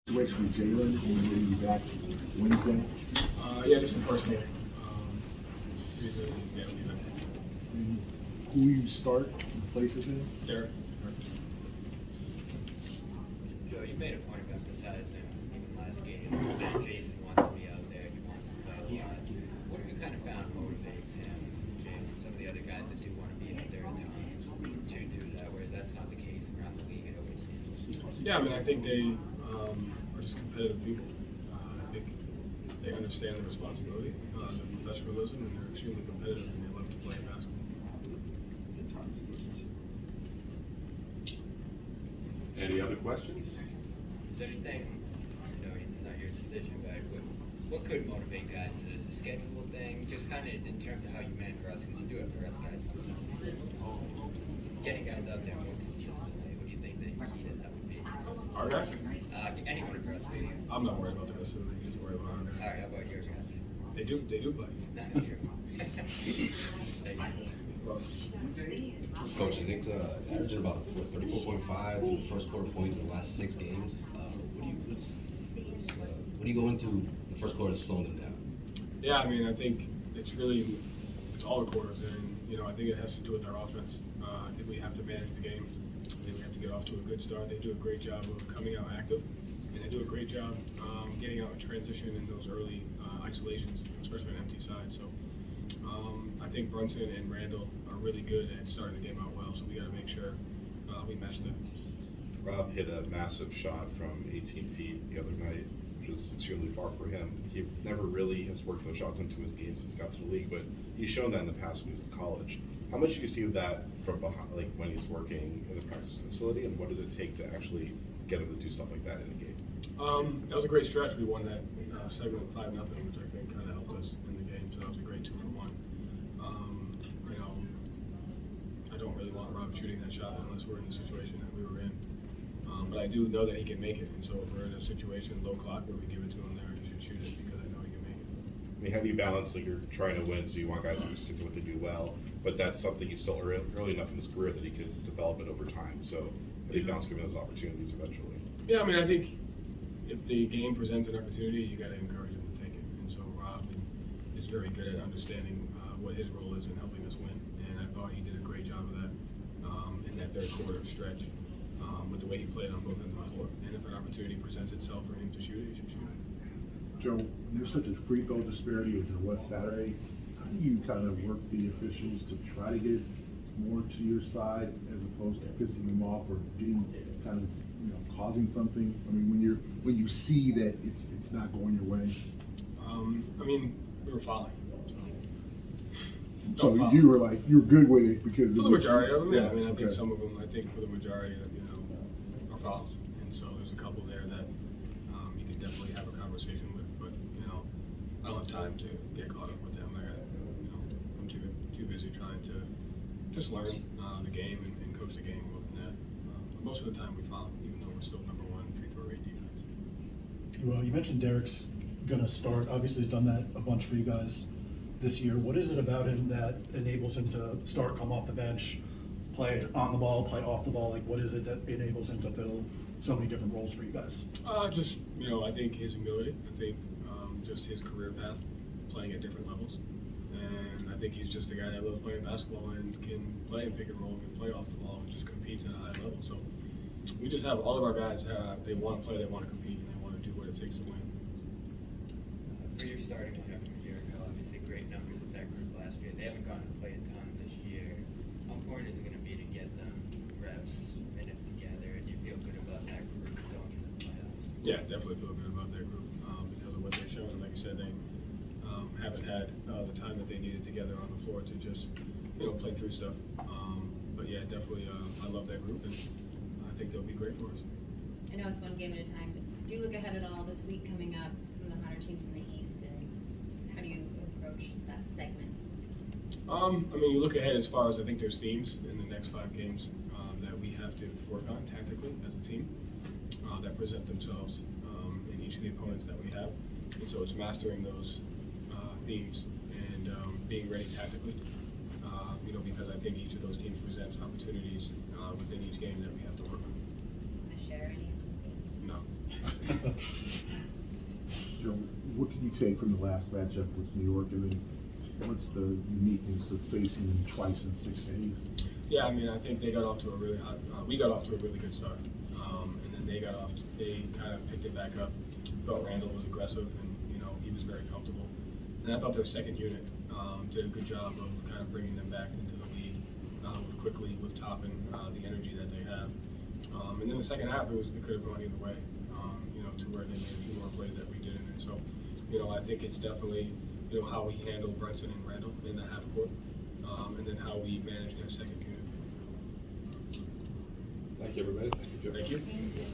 Situation with Jaylen, who will be back Wednesday. Yeah, just impersonating. Yeah, we'll be back. And who you start places him? Derrick. Joe, you made a point of emphasizing even last game that Jayson wants to be out there. He wants to play a lot. What have you kind of found motivates him, Jalen, some of the other guys that do want to be out there at times to do that, where that's not the case around the league? It always seems. Yeah, I mean, I think they are just competitive people. I think they understand the responsibility, the professionalism, and they're extremely competitive, and they love to play basketball. Any other questions? Is there anything, I know it's not your decision, but what could motivate guys? Is it a schedule thing? Just kind of in terms of how you manage rest, because you do have to rest guys sometimes. Getting guys out there more consistently, what do you think that would be? Our guys? Anyone in wrestling. I'm not worried about the rest of the league. Just worried about our guys. All right, how about your guys? They do play. No, true. Thank you. Well, Coach, the Knicks averaging about 34.5 in the first quarter points in the last 6 games. What do you go into the first quarter slowing them down? yeah, I mean, I think it's all the quarters, and I think it has to do with our offense. I think we have to manage the game. I think we have to get off to a good start. They do a great job of coming out active, and they do a great job getting out in transition in those early isolations, especially on empty side. So I think Brunson and Randle are really good at starting the game out well. So we got to make sure we match them. Rob hit a massive shot from 18 feet the other night, which is extremely far for him. He never really has worked those shots into his game since he got to the league, but he's shown that in the past when he was in college. How much do you see of that from behind, like when he's working in the practice facility, and what does it take to actually get him to do stuff like that in a game? That was a great stretch. We won that segment 5-0, which I think kind of helped us in the game. So that was a great 2-for-1. I don't really want Rob shooting that shot unless we're in the situation that we were in. But I do know that he can make it, and so if we're in a situation, low clock, where we give it to him there, he should shoot it because I know he can make it. I mean, how do you balance, like, you're trying to win, so you want guys who stick to what they do well, but that's something he's still early enough in his career that he could develop it over time. So how do you balance giving those opportunities eventually? Yeah, I mean, I think if the game presents an opportunity, you got to encourage him to take it. And so Rob is very good at understanding what his role is in helping us win, and I thought he did a great job of that in that third quarter stretch with the way he played on both ends of the floor. And if an opportunity presents itself for him to shoot it, he should shoot it. Joe, there's such a free throw disparity with there was Saturday. How do you kind of work the officials to try to get more to your side as opposed to pissing them off or getting kind of causing something? I mean, when you see that it's not going your way. I mean, we were fouling. So you were good with it because for the majority of them, yeah. I mean, I think okay. some of them, for the majority of are fouls, and so there's a couple there that you can definitely have a conversation with. But I don't have time to get caught up with them. I'm too busy trying to just learn the game and coach the game more than that. But most of the time we foul, even though we're still number 1 free throw rate defense. Well, you mentioned Derrick's going to start. Obviously, he's done that a bunch for you guys this year. What is it about him that enables him to start, come off the bench, play on the ball, play off the ball? Like, what is it that enables him to fill so many different roles for you guys? Just, I think his humility. I think just his career path, playing at different levels. And I think he's just a guy that loves playing basketball and can play in pick and roll, can play off the ball, and just competes at a high level. So we just have all of our guys, they want to play, they want to compete, and they want to do what it takes to win. For your starting lineup from a year ago, obviously great numbers with that group last year. They haven't gotten to play a ton this year. How important is it going to be to get them reps, minutes together, and you feel good about that group going into the playoffs? Yeah, definitely feel good about that group because of what they've shown. And like you said, they haven't had the time that they needed together on the floor to just play through stuff. But yeah, definitely, I love that group, and I think they'll be great for us. I know it's one game at a time, but do you look ahead at all this week coming up? Some of the hotter teams in the East, and how do you approach that segment? I mean, you look ahead as far as I think there's themes in the next 5 games that we have to work on tactically as a team that present themselves in each of the opponents that we have. And so it's mastering those themes and being ready tactically, because I think each of those teams presents opportunities within each game that we have to work on. Want to share any of the things? No. Joe, what can you take from the last matchup with New York? I mean, what's the uniqueness of facing them twice in 6 days? Yeah, I mean, I think they got off to a really hot. We got off to a really good start, and then they kind of picked it back up. Thought Randle was aggressive, and he was very comfortable. And I thought their second unit did a good job of kind of bringing them back into the lead with Quickley, with Toppin, the energy that they have. And then the second half, it could have gone either way, to where they made a few more plays that we didn't. And so, I think it's definitely how we handle Brunson and Randle in the half court, and then how we manage their second unit. Thank you, everybody. Thank you. Thank you.